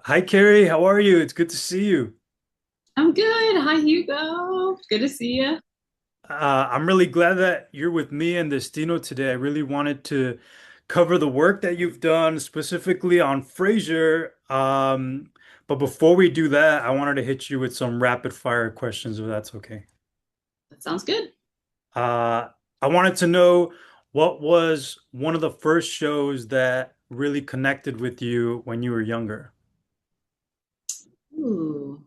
Hi, Carrie. How are you? It's good to see you. I'm good. Hi, Hugo. Good to see you. I'm really glad that you're with me and Destino today. I really wanted to cover the work that you've done specifically on Frasier. But before we do that, I wanted to hit you with some rapid fire questions, if that's okay. That sounds good. Uh, I wanted to know what was one of the first shows that really connected with you when you were younger? Ooh.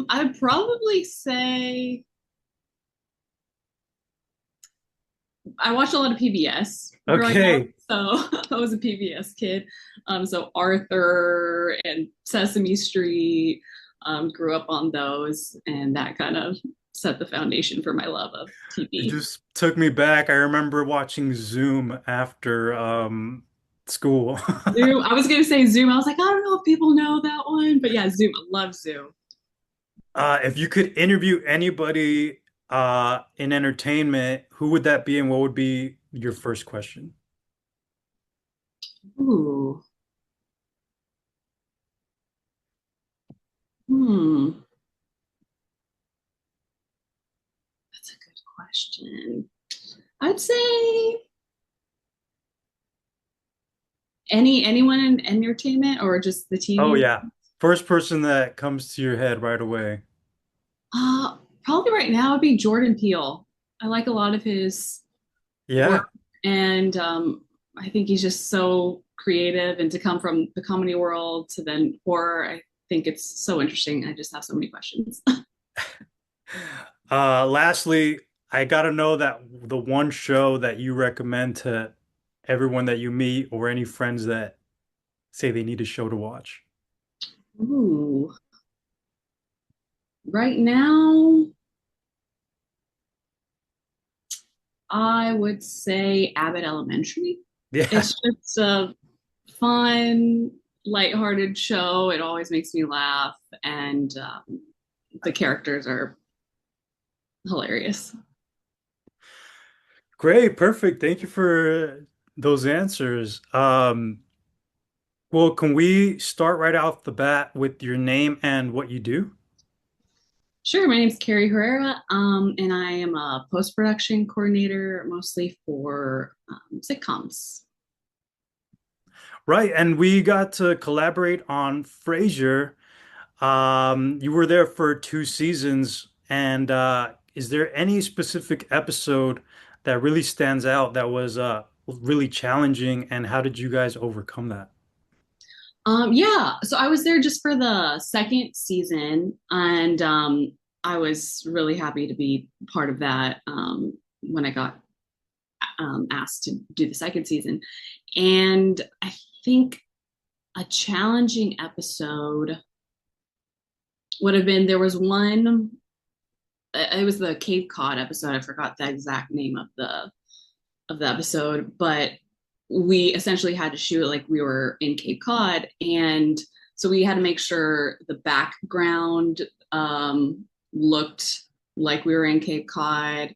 I'd probably say I watched a lot of PBS growing up, Okay. so I was a PBS kid. So Arthur and Sesame Street, grew up on those, and that kind of set the foundation for my love of It TV. just took me back. I remember watching Zoom after school. Zoom. I was gonna say Zoom. I was like, I don't know if people know that one, but yeah, Zoom. I love Zoom. If you could interview anybody in entertainment, who would that be and what would be your first question? Ooh. Hmm. That's a good question. I'd say anyone in entertainment or just the Oh TV. yeah. First person that comes to your head right away. Probably right now would be Jordan Peele. I like a lot of his Yeah. work, and I think he's just so creative. And to come from the comedy world to then horror, I think it's so interesting. I just have so many questions. Lastly, I gotta know that the one show that you recommend to everyone that you meet or any friends that say they need a show to watch. Ooh, right now, I would say Abbott Elementary. Yeah. It's just a fun, lighthearted show. It always makes me laugh, and the characters are hilarious. Great, perfect. Thank you for those answers. Well, can we start right off the bat with your name and what you do? Sure, my name is Carrie Herrera, and I am a post production coordinator mostly for sitcoms. Right, and we got to collaborate on Frasier. You were there for 2 seasons, and is there any specific episode that really stands out that was really challenging, and how did you guys overcome that? Yeah, so I was there just for the second season, and I was really happy to be part of that when I got asked to do the second season. And I think a challenging episode would have been there was one, it was the Cape Cod episode. I forgot the exact name of the episode, but we essentially had to shoot it like we were in Cape Cod. And so we had to make sure the background looked like we were in Cape Cod.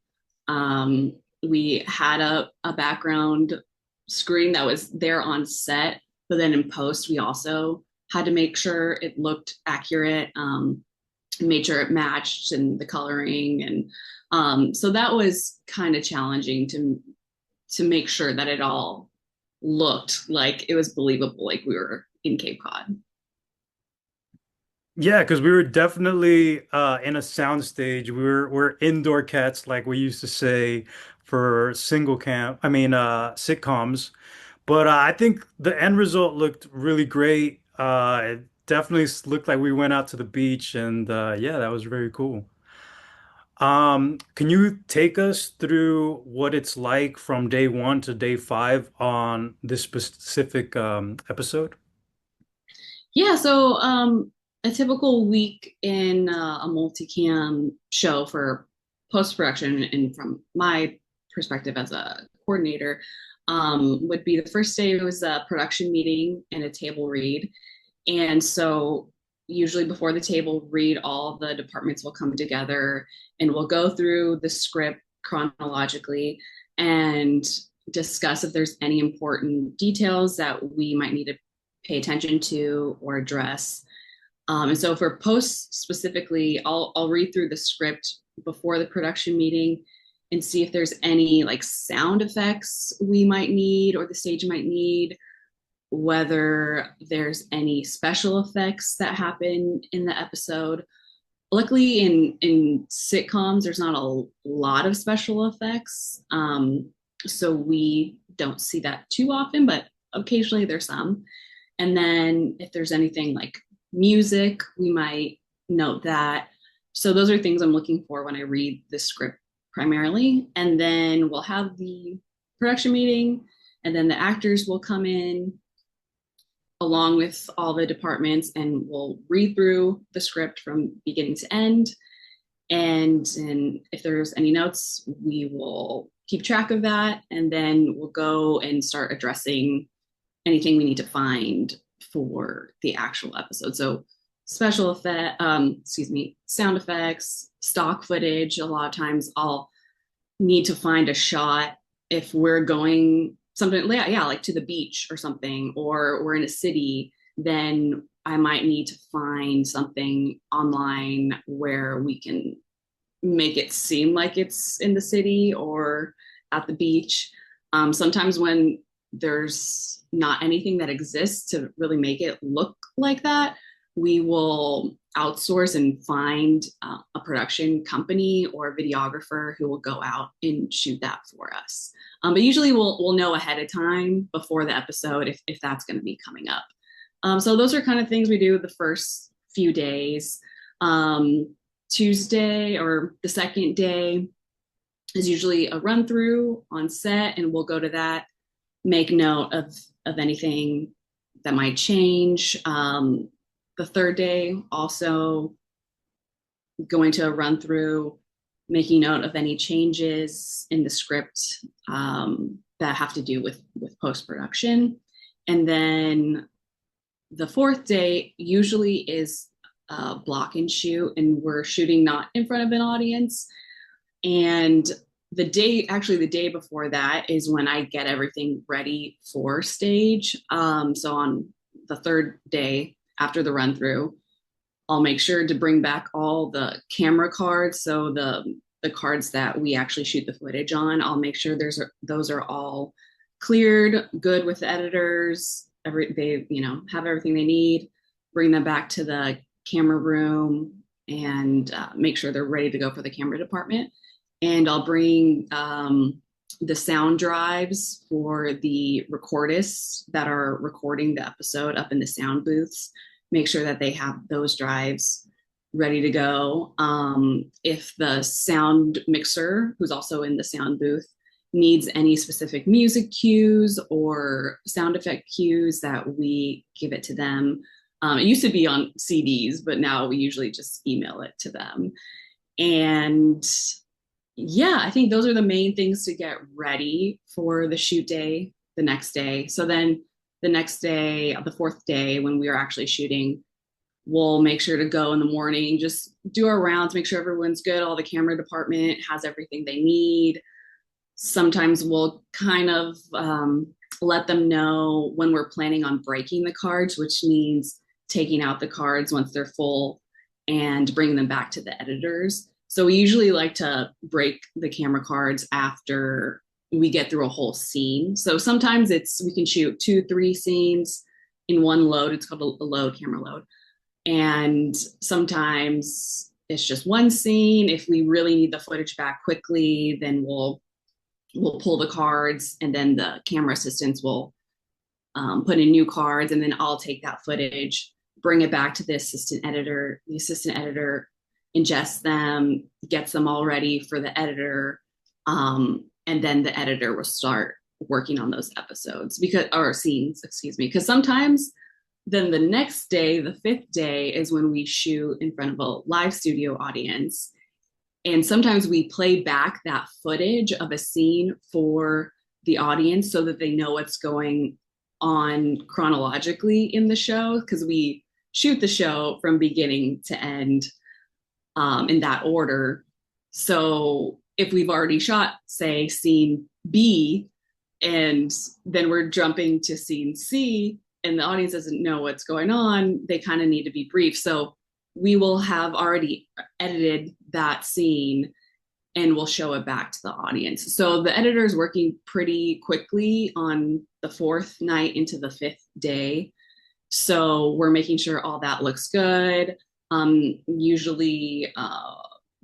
We had a background screen that was there on set, but then in post, we also had to make sure it looked accurate, made sure it matched and the coloring. And so that was kind of challenging to make sure that it all looked like it was believable, like we were in Cape Cod. Yeah, because we were definitely in a soundstage. We're indoor cats, like we used to say for sitcoms. But I think the end result looked really great. It definitely looked like we went out to the beach, and yeah, that was very cool. Can you take us through what it's like from day one to day five on this specific episode? Yeah, so a typical week in a multicam show for post production, and from my perspective as a coordinator, would be the first day was a production meeting and a table read. And so, usually before the table read, all the departments will come together and we'll go through the script chronologically and discuss if there's any important details that we might need to pay attention to or address. And so for posts specifically, I'll read through the script before the production meeting and see if there's any like sound effects we might need or the stage might need, whether there's any special effects that happen in the episode. Luckily, in sitcoms, there's not a lot of special effects, so we don't see that too often, but occasionally there's some. And then if there's anything like music, we might note that. So those are things I'm looking for when I read the script primarily. And then we'll have the production meeting, and then the actors will come in along with all the departments, and we'll read through the script from beginning to end. And if there's any notes, we will keep track of that. And then we'll go and start addressing anything we need to find for the actual episode. So special effect, sound effects, stock footage. A lot of times I'll need to find a shot if we're going something, yeah, like to the beach or something, or we're in a city, then I might need to find something online where we can make it seem like it's in the city or at the beach. Sometimes when there's not anything that exists to really make it look like that, we will outsource and find a production company or a videographer who will go out and shoot that for us. But usually we'll know ahead of time before the episode if that's going to be coming up. So those are kind of things we do the first few days. Tuesday or the second day is usually a run through on set, and we'll go to that, make note of anything that might change. The third day, also going to a run through, making note of any changes in the script that have to do with post production. And then the fourth day usually is block and shoot, and we're shooting not in front of an audience. And the day before that is when I get everything ready for stage. So on the third day after the run through, I'll make sure to bring back all the camera cards. So the cards that we actually shoot the footage on, I'll make sure those are all cleared, good with the editors. They have everything they need. Bring them back to the camera room and make sure they're ready to go for the camera department. And I'll bring the sound drives for the recordists that are recording the episode up in the sound booths. Make sure that they have those drives ready to go. If the sound mixer, who's also in the sound booth, needs any specific music cues or sound effect cues, that we give it to them. It used to be on CDs, but now we usually just email it to them. And yeah, I think those are the main things to get ready for the shoot day the next day. So then the next day, the fourth day, when we are actually shooting, we'll make sure to go in the morning, just do our rounds, make sure everyone's good. All the camera department has everything they need. Sometimes we'll kind of let them know when we're planning on breaking the cards, which means taking out the cards once they're full and bringing them back to the editors. So we usually like to break the camera cards after we get through a whole scene. So sometimes we can shoot 2-3 scenes in one load. It's called a load, camera load. And sometimes it's just one scene. If we really need the footage back quickly, then we'll pull the cards, and then the camera assistants will put in new cards, and then I'll take that footage, bring it back to the assistant editor. The assistant editor ingests them, gets them all ready for the editor, and then the editor will start working on those episodes scenes, because sometimes then the next day, the fifth day, is when we shoot in front of a live studio audience. And sometimes we play back that footage of a scene for the audience so that they know what's going on chronologically in the show, because we shoot the show from beginning to end in that order. So if we've already shot, say, scene B, and then we're jumping to scene C, and the audience doesn't know what's going on, they kind of need to be brief. So we will have already edited that scene and we'll show it back to the audience. So the editor is working pretty quickly on the fourth night into the fifth day. So we're making sure all that looks good. Usually,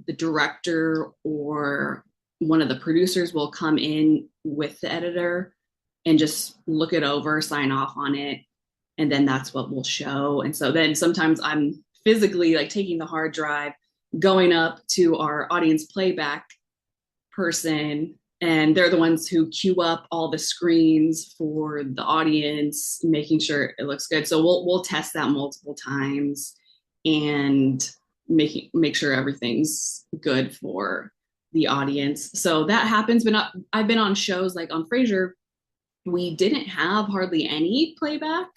the director or one of the producers will come in with the editor and just look it over, sign off on it, and then that's what we'll show. And so then sometimes I'm physically like taking the hard drive, going up to our audience playback person, and they're the ones who queue up all the screens for the audience, making sure it looks good. So we'll test that multiple times and make sure everything's good for the audience. So that happens. But not, I've been on shows like on Frasier, we didn't have hardly any playback,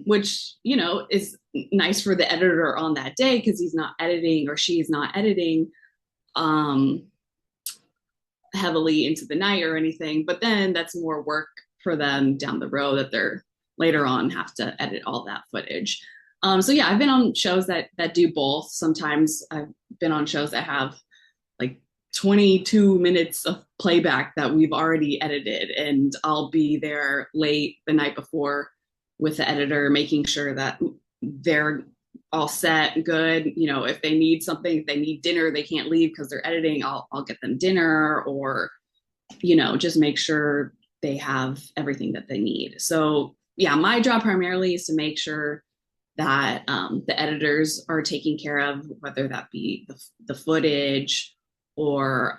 which is nice for the editor on that day because he's not editing or she's not editing um, heavily into the night or anything. But then that's more work for them down the road that they're later on have to edit all that footage. So yeah, I've been on shows that do both. Sometimes I've been on shows that have like 22 minutes of playback that we've already edited, and I'll be there late the night before with the editor, making sure that they're all set, good. If they need something, if they need dinner, they can't leave because they're editing. I'll get them dinner, or just make sure they have everything that they need. So yeah, my job primarily is to make sure that the editors are taking care of, whether that be the footage or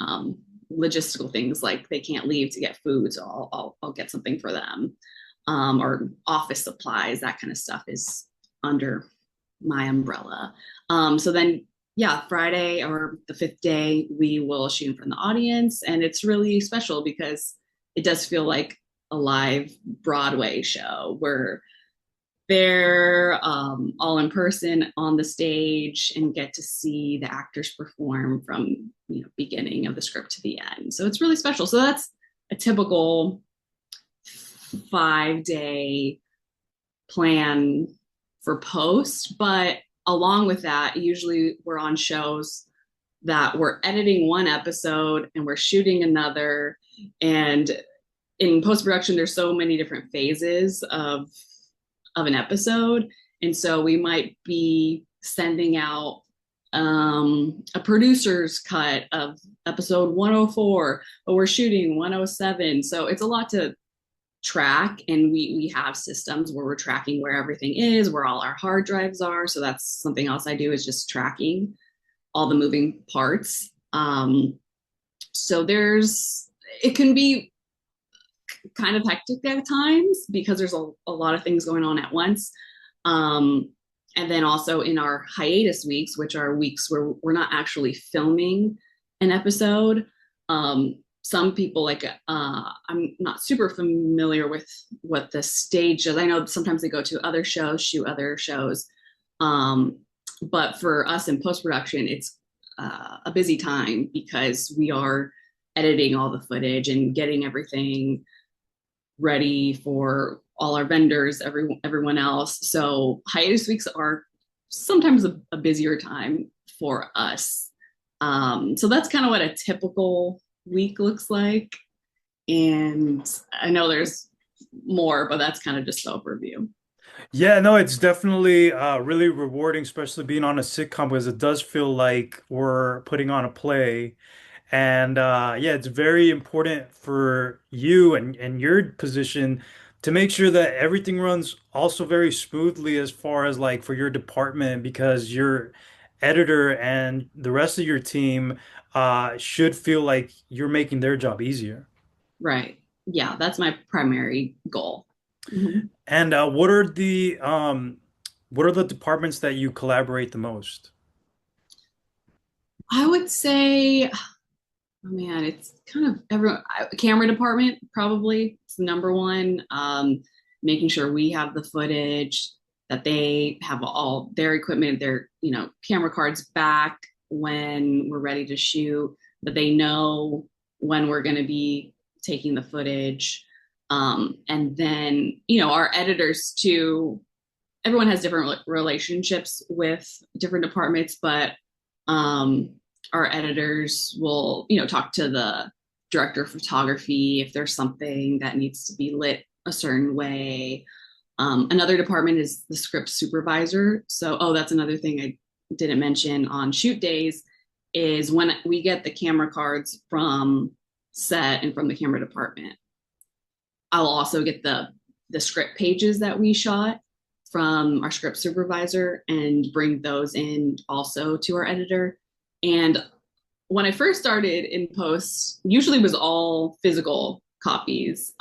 logistical things like they can't leave to get food, so I'll get something for them, or office supplies, that kind of stuff is under my umbrella. So then, yeah, Friday or the fifth day, we will shoot in front of the audience, and it's really special because it does feel like a live Broadway show where they're all in person on the stage and get to see the actors perform from beginning of the script to the end. So it's really special. So that's a typical 5-day plan for post. But along with that, usually we're on shows that we're editing one episode and we're shooting another. And in post production, there's so many different phases of an episode. And so we might be sending out a producer's cut of episode 104, but we're shooting 107. So it's a lot to track, and we have systems where we're tracking where everything is, where all our hard drives are. So that's something else I do, is just tracking all the moving parts. So it can be kind of hectic at times because there's a lot of things going on at once. And then also in our hiatus weeks, which are weeks where we're not actually filming an episode, some people I'm not super familiar with what the stage is. I know sometimes they go to other shows, shoot other shows. But for us in post-production, it's a busy time because we are editing all the footage and getting everything ready for all our vendors, everyone else. So hiatus weeks are sometimes a busier time for us. So that's kind of what a typical week looks like. And I know there's more, but that's kind of just the overview. Yeah, no, it's definitely really rewarding, especially being on a sitcom because it does feel like we're putting on a play. And yeah, it's very important for you and your position to make sure that everything runs also very smoothly as far as like for your department, because your editor and the rest of your team should feel like you're making their job easier. Right. Yeah, that's my primary goal. Mhm. And what are the departments that you collaborate the most? I would say, oh man, it's kind of everyone. Camera department probably it's the number one. Making sure we have the footage, that they have all their equipment, their camera cards back when we're ready to shoot, that they know when we're going to be taking the footage. And then, our editors too, everyone has different relationships with different departments, but um, our editors will, talk to the director of photography if there's something that needs to be lit a certain way. Another department is the script supervisor. So, oh, that's another thing I didn't mention on shoot days is when we get the camera cards from set and from the camera department. I'll also get the script pages that we shot from our script supervisor and bring those in also to our editor. And when I first started in post, usually was all physical copies.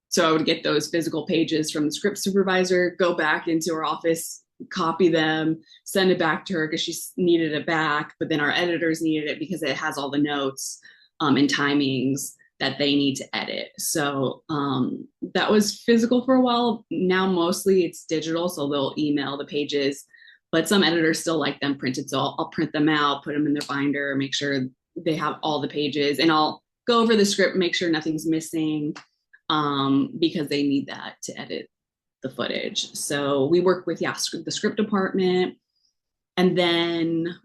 So I would get those physical pages from the script supervisor, go back into her office, copy them, send it back to her because she needed it back. But then our editors needed it because it has all the notes and timings that they need to edit. So that was physical for a while. Now mostly it's digital, so they'll email the pages. But some editors still like them printed, so I'll print them out, put them in their binder, make sure they have all the pages, and I'll go over the script, make sure nothing's missing, because they need that to edit the footage. So we work with the script department, and then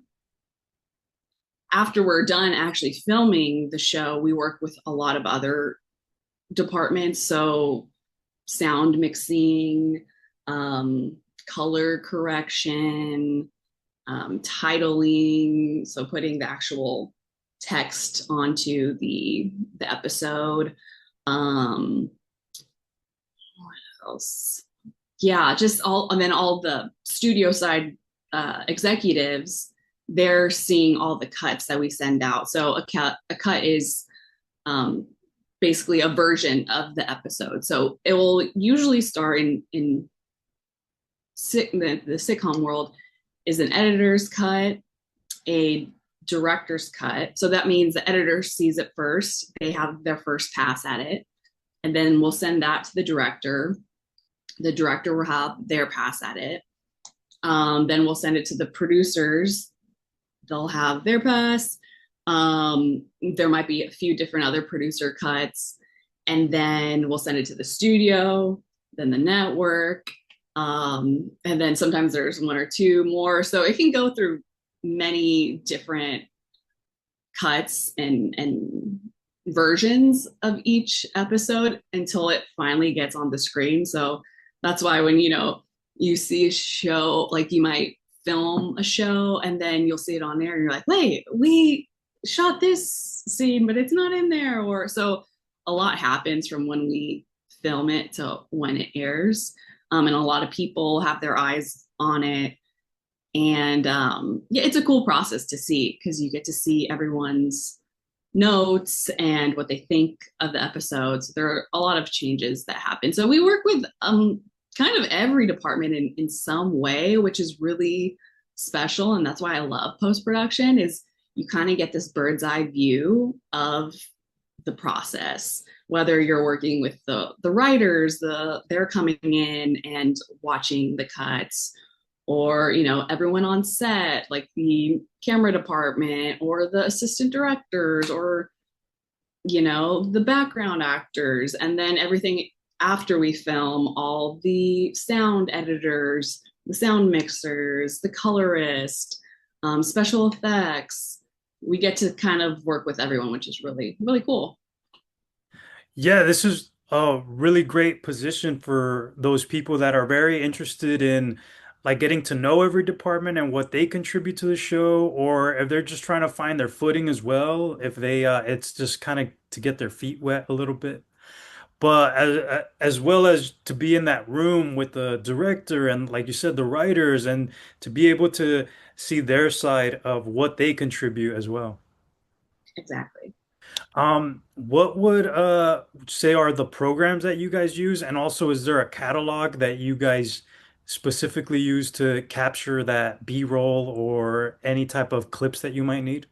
after we're done actually filming the show, we work with a lot of other departments. So sound mixing, color correction, titling, so putting the actual text onto the episode. What else? Yeah, just all, and then all the studio side executives, they're seeing all the cuts that we send out. So a cut is um, basically a version of the episode. So it will usually start in the sitcom world is an editor's cut, a director's cut. So that means the editor sees it first. They have their first pass at it. And then we'll send that to the director. The director will have their pass at it. Then we'll send it to the producers. They'll have their pass. There might be a few different other producer cuts. And then we'll send it to the studio, then the network. And then sometimes there's one or two more. So it can go through many different cuts and versions of each episode until it finally gets on the screen. So that's why when you see a show, like you might film a show and then you'll see it on there and you're like, wait, we shot this scene, but it's not in there. Or so a lot happens from when we film it to when it airs. And a lot of people have their eyes on it. And yeah, it's a cool process to see because you get to see everyone's notes and what they think of the episodes. There are a lot of changes that happen. So we work with kind of every department in some way, which is really special. And that's why I love post-production is you kind of get this bird's eye view of the process, whether you're working with the writers, they're coming in and watching the cuts, or everyone on set, like the camera department or the assistant directors, or the background actors, and then everything after we film, all the sound editors, the sound mixers, the colorist, special effects. We get to kind of work with everyone, which is really, really cool. Yeah, this is a really great position for those people that are very interested in like getting to know every department and what they contribute to the show, or if they're just trying to find their footing as well, if they it's just kind of to get their feet wet a little bit. But as well as to be in that room with the director and like you said, the writers, and to be able to see their side of what they contribute as well. Exactly. What would say are the programs that you guys use? And also, is there a catalog that you guys specifically use to capture that B-roll or any type of clips that you might need?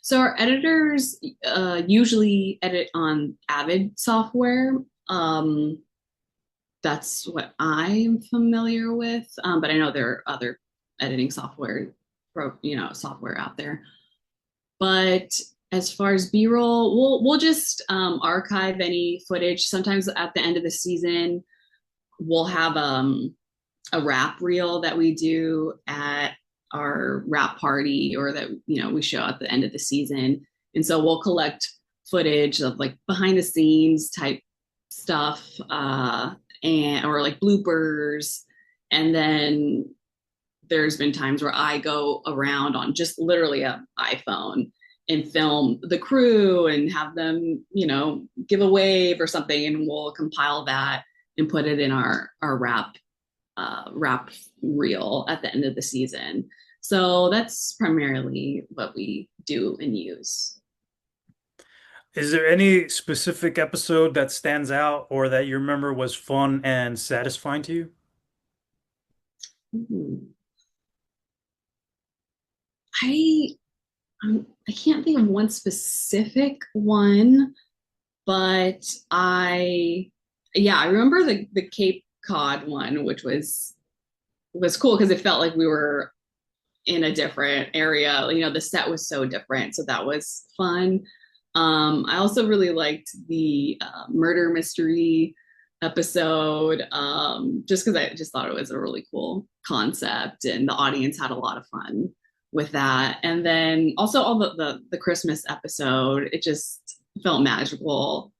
So our editors usually edit on Avid software. That's what I'm familiar with, but I know there are other editing software, software out there. But As far as B-roll, we'll just archive any footage. Sometimes at the end of the season, we'll have a wrap reel that we do at our wrap party, or that we show at the end of the season. And so we'll collect footage of like behind the scenes type stuff, and or like bloopers. And then there's been times where I go around on just literally an iPhone and film the crew and have them, give a wave or something, and we'll compile that and put it in our wrap reel at the end of the season. So that's primarily what we do and use. Is there any specific episode that stands out or that you remember was fun and satisfying to you? Hmm. I I can't think of one specific one, but I remember the Cape Cod one, which was cool because it felt like we were in a different area. The set was so different, so that was fun. I also really liked the murder mystery episode, just because I just thought it was a really cool concept, and the audience had a lot of fun with that. And then also all the Christmas episode, it just felt magical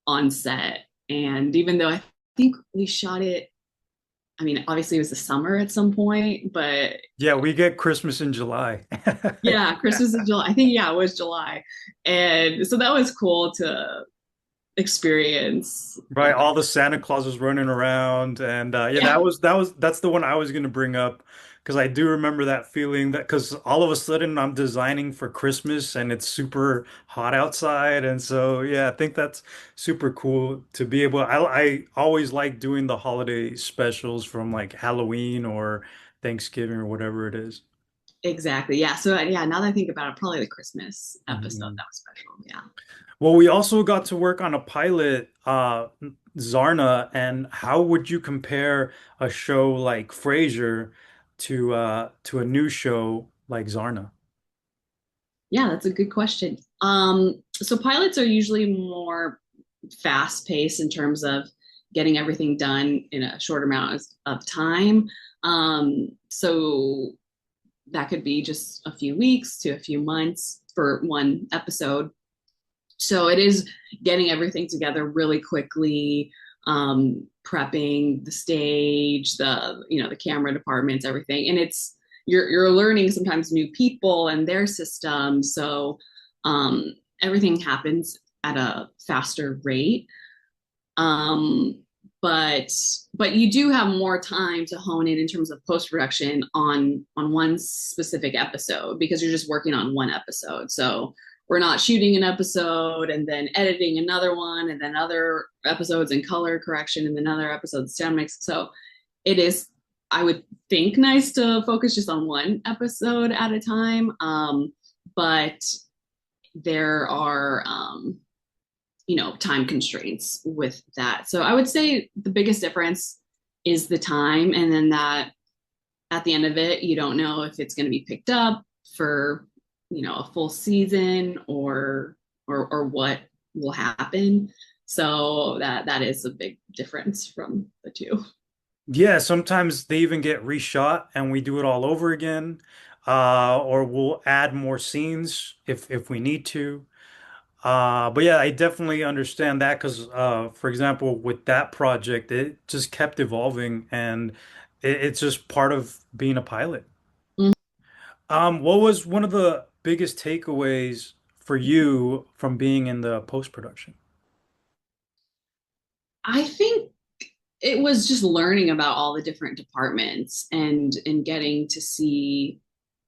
on set. And even though I think we shot it, I mean, obviously it was the summer at some point, but Yeah, we get Christmas in July. yeah, Christmas is July. I think, yeah, it was July. And so that was cool to experience. Right, all the Santa Clauses running around, and yeah, Yeah, that's the one I was gonna bring up because I do remember that feeling that because all of a sudden I'm designing for Christmas and it's super hot outside, and so yeah, I think that's super cool to be able. I always like doing the holiday specials from like Halloween or Thanksgiving or whatever it is. exactly. Yeah. So, yeah, now that I think about it, probably the Christmas episode Mhm. that was special. Yeah. Well, we also got to work on a pilot, Zarna, and how would you compare a show like Frasier to a new show like Zarna? Yeah, that's a good question. So pilots are usually more fast paced in terms of getting everything done in a short amount of time. So that could be just a few weeks to a few months for one episode. So it is getting everything together really quickly, prepping the stage, the camera departments, everything, and you're learning sometimes new people and their systems. So everything happens at a faster rate. Um, but but you do have more time to hone in terms of post production on one specific episode because you're just working on one episode. So we're not shooting an episode and then editing another one and then other episodes in color correction and then other episodes sound mix. So it is, I would think, nice to focus just on one episode at a time. But there are time constraints with that. So I would say the biggest difference is the time, and then that at the end of it, you don't know if it's going to be picked up for a full season or what will happen. So that is a big difference from the two. Yeah, sometimes they even get reshot and we do it all over again, or we'll add more scenes if we need to. But yeah, I definitely understand that because, for example, with that project, it just kept evolving and it's just part of being a pilot. What was one of the biggest takeaways for you from being in the post-production? I think it was just learning about all the different departments and getting to see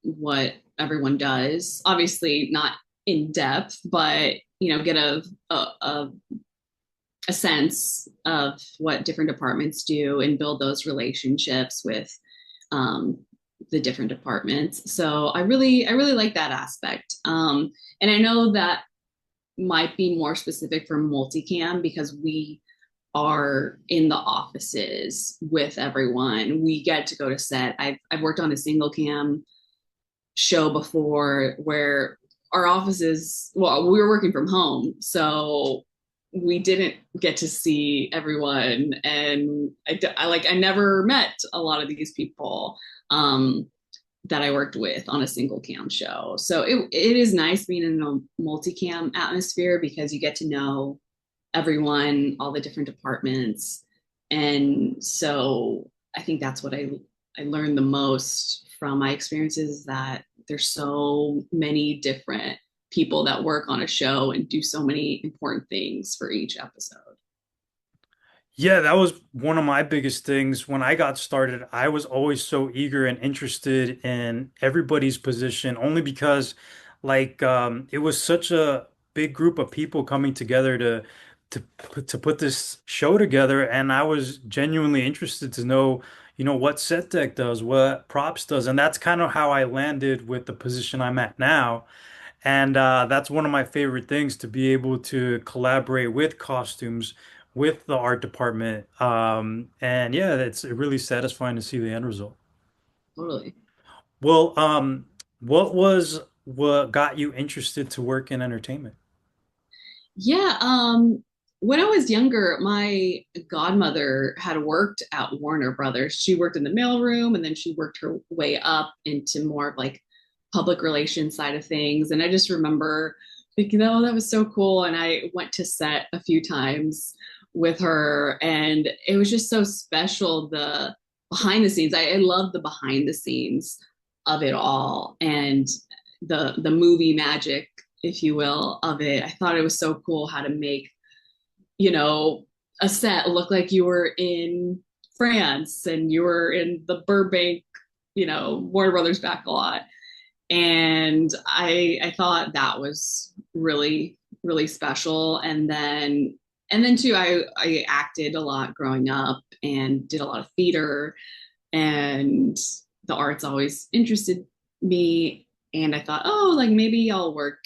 what everyone does. Obviously, not in depth, but get a sense of what different departments do and build those relationships with um, the different departments. So I really like that aspect. And I know that might be more specific for multicam because we are in the offices with everyone. We get to go to set. I've worked on a single cam show before where our offices, well, we were working from home, so we didn't get to see everyone, and I never met a lot of these people um, that I worked with on a single cam show. So it is nice being in a multicam atmosphere because you get to know everyone, all the different departments. And so I think that's what I learned the most from my experiences is that there's so many different people that work on a show and do so many important things for each episode. Yeah, that was one of my biggest things when I got started. I was always so eager and interested in everybody's position only because it was such a big group of people coming together to put this show together, and I was genuinely interested to know, what set deck does, what props does, and that's kind of how I landed with the position I'm at now. And that's one of my favorite things to be able to collaborate with costumes, with the art department. And yeah, it's really satisfying to see the end result. Totally. Well, what got you interested to work in entertainment? Yeah, when I was younger, my godmother had worked at Warner Brothers. She worked in the mailroom and then she worked her way up into more of like public relations side of things. And I just remember thinking, oh, that was so cool. And I went to set a few times with her, and it was just so special. The behind the scenes, I love the behind the scenes of it all, and the movie magic, if you will, of it. I thought it was so cool how to make, you know, a set look like you were in France and you were in the Burbank, Warner Brothers back lot. And I thought that was really, really special. And then too, I acted a lot growing up and did a lot of theater, and the arts always interested me. And I thought, oh, like maybe I'll work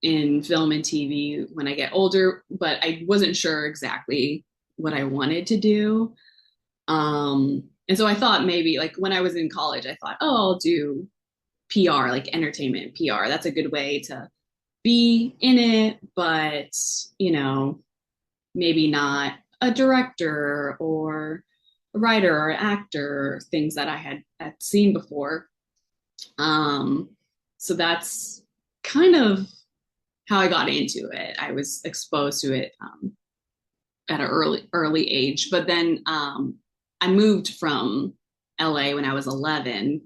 in film and TV when I get older, but I wasn't sure exactly what I wanted to do. And so I thought maybe like when I was in college, I thought, oh, I'll do PR, like entertainment PR. That's a good way to be in it, but maybe not a director or a writer or actor, things that I had seen before. Um, so that's kind of how I got into it. I was exposed to it at an early age, but then I moved from LA when I was 11,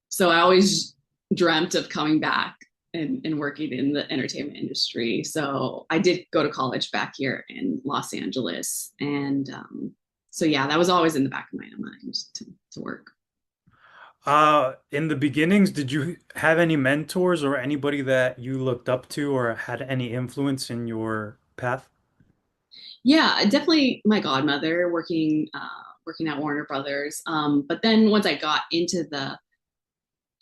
so I always dreamt of coming back and working in the entertainment industry. So I did go to college back here in Los Angeles, and so yeah, that was always in the back of my mind to work. In the beginnings, did you have any mentors or anybody that you looked up to or had any influence in your path? Yeah, definitely my godmother working at Warner Brothers. But then once I got into the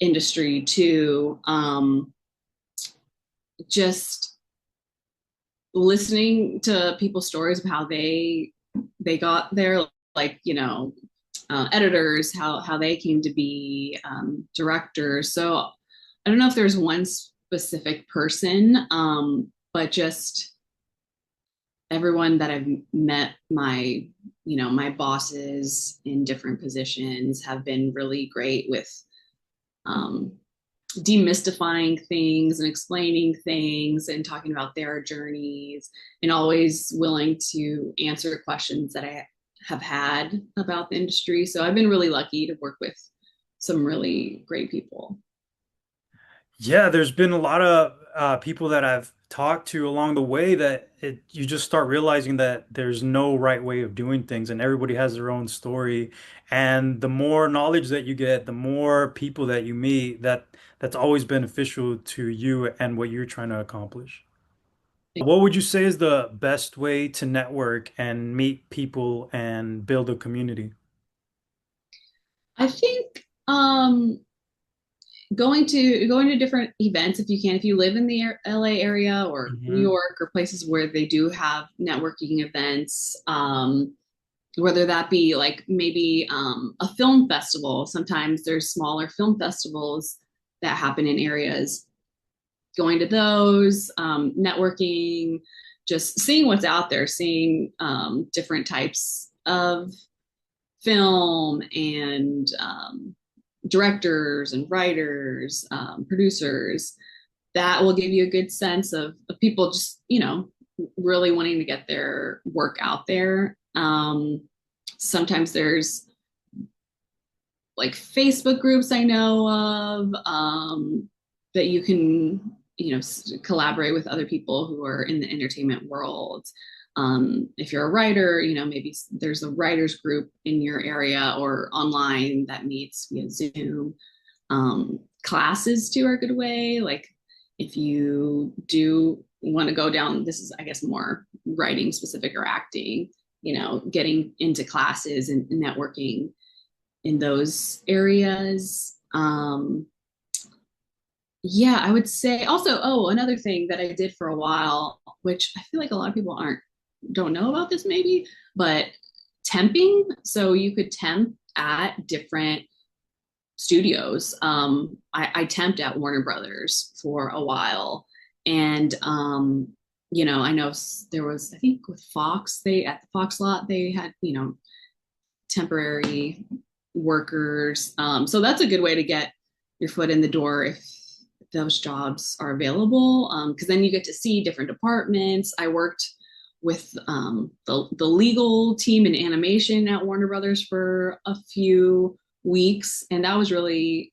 industry too, just listening to people's stories of how they got there, like editors, how they came to be directors. So I don't know if there's one specific person, but just everyone that I've met, my bosses in different positions have been really great with um, demystifying things and explaining things and talking about their journeys, and always willing to answer questions that I have had about the industry. So I've been really lucky to work with some really great people. Yeah, there's been a lot of people that I've talked to along the way that you just start realizing that there's no right way of doing things and everybody has their own story. And the more knowledge that you get, the more people that you meet, that's always beneficial to you and what you're trying to accomplish. What would you say is the best way to network and meet people and build a community? I think going to different events if you can, if you live in the LA area or New Hmm. York or places where they do have networking events, whether that be like maybe a film festival. Sometimes there's smaller film festivals that happen in areas, going to those, networking, just seeing what's out there, seeing different types of film and directors and writers, producers. That will give you a good sense of people just, really wanting to get their work out there. Sometimes there's like Facebook groups I know of, that you can, collaborate with other people who are in the entertainment world. If you're a writer, maybe there's a writers group in your area or online that meets via Zoom. Classes too are a good way. Like if you do want to go down, this is, I guess, more writing specific or acting, getting into classes and networking in those areas. Yeah, I would say also, oh, another thing that I did for a while, which I feel like a lot of people don't know about this maybe, but temping. So you could temp at different studios. I temped at Warner Brothers for a while. And, I know there was, I think with Fox, at the Fox lot, they had, temporary workers. So that's a good way to get your foot in the door if those jobs are available, because then you get to see different departments. I worked with the legal team in animation at Warner Brothers for a few weeks, and that was really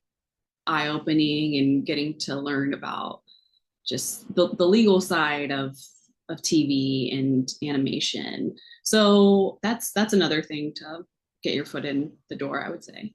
eye opening and getting to learn about just the legal side of TV and animation. So that's another thing to get your foot in the door, I would say.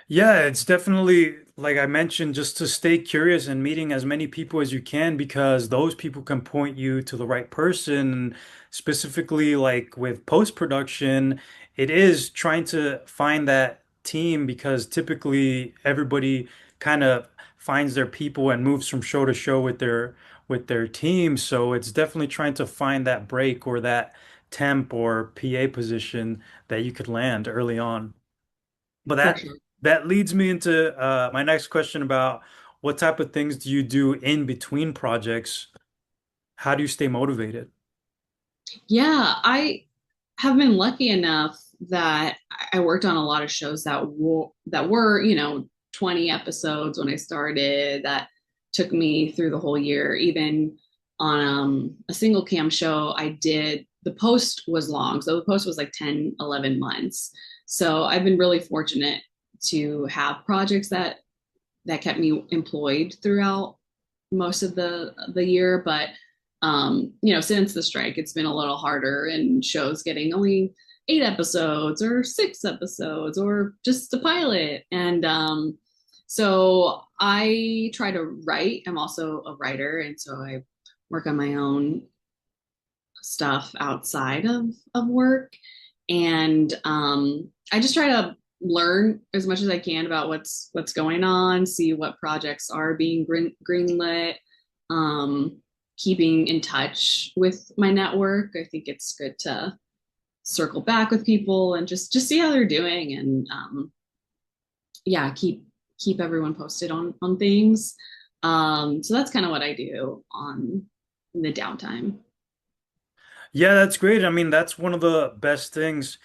Yeah, it's definitely, like I mentioned, just to stay curious and meeting as many people as you can because those people can point you to the right person. Specifically, like with post-production, it is trying to find that team because typically everybody kind of finds their people and moves from show to show with their team. So it's definitely trying to find that break or that temp or PA position that you could land early on. But For that sure. that leads me into my next question about what type of things do you do in between projects? How do you stay motivated? Yeah, I have been lucky enough that I worked on a lot of shows that were 20 episodes when I started. That took me through the whole year. Even on a single cam show, I did the post was long, so the post was like 10, 11 months. So I've been really fortunate to have projects that kept me employed throughout most of the year. But since the strike, it's been a little harder, and shows getting only 8 episodes or 6 episodes or just a pilot. And so I try to write. I'm also a writer, and so I work on my own stuff outside of work. And I just try to learn as much as I can about what's going on, see what projects are being greenlit, um, keeping in touch with my network. I think it's good to circle back with people and just see how they're doing, and yeah, keep everyone posted on things. So that's kind of what I do on in the downtime. Yeah, that's great. I mean, that's one of the best things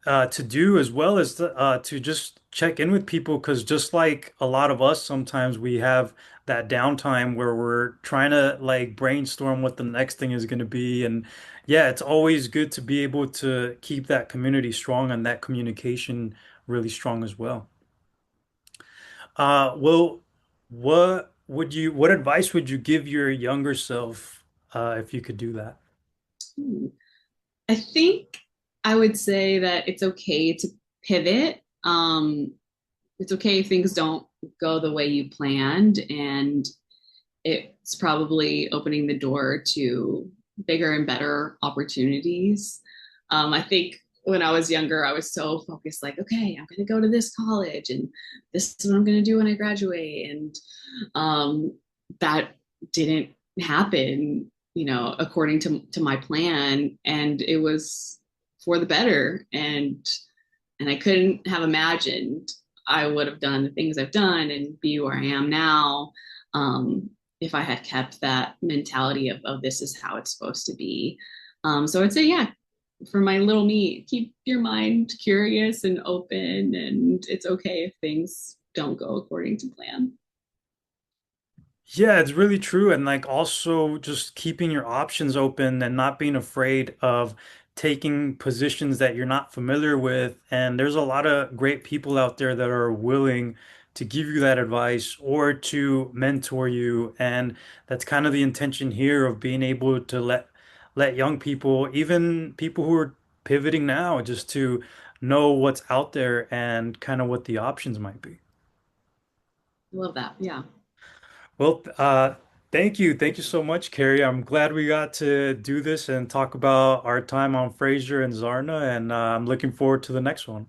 to do as well as to just check in with people because just like a lot of us, sometimes we have that downtime where we're trying to like brainstorm what the next thing is going to be. And yeah, it's always good to be able to keep that community strong and that communication really strong as well. Well, what advice would you give your younger self if you could do that? Hmm. I think I would say that it's okay to pivot. It's okay if things don't go the way you planned, and it's probably opening the door to bigger and better opportunities. I think when I was younger, I was so focused, like, okay, I'm going to go to this college, and this is what I'm going to do when I graduate. And that didn't happen, according to my plan. And it was for the better. And I couldn't have imagined I would have done the things I've done and be where I am now. if I had kept that mentality of this is how it's supposed to be. So I'd say, yeah, for my little me, keep your mind curious and open, and it's okay if things don't go according to plan. Yeah, it's really true. And like also just keeping your options open and not being afraid of taking positions that you're not familiar with. And there's a lot of great people out there that are willing to give you that advice or to mentor you. And that's kind of the intention here of being able to let young people, even people who are pivoting now, just to know what's out there and kind of what the options might be. I love that. Yeah, Well, thank you. Thank you so much, Carrie. I'm glad we got to do this and talk about our time on Frasier and Zarna, and I'm looking forward to the next one.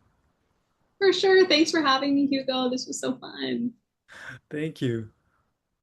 for sure. Thanks for having me, Hugo. This was so fun. Thank you.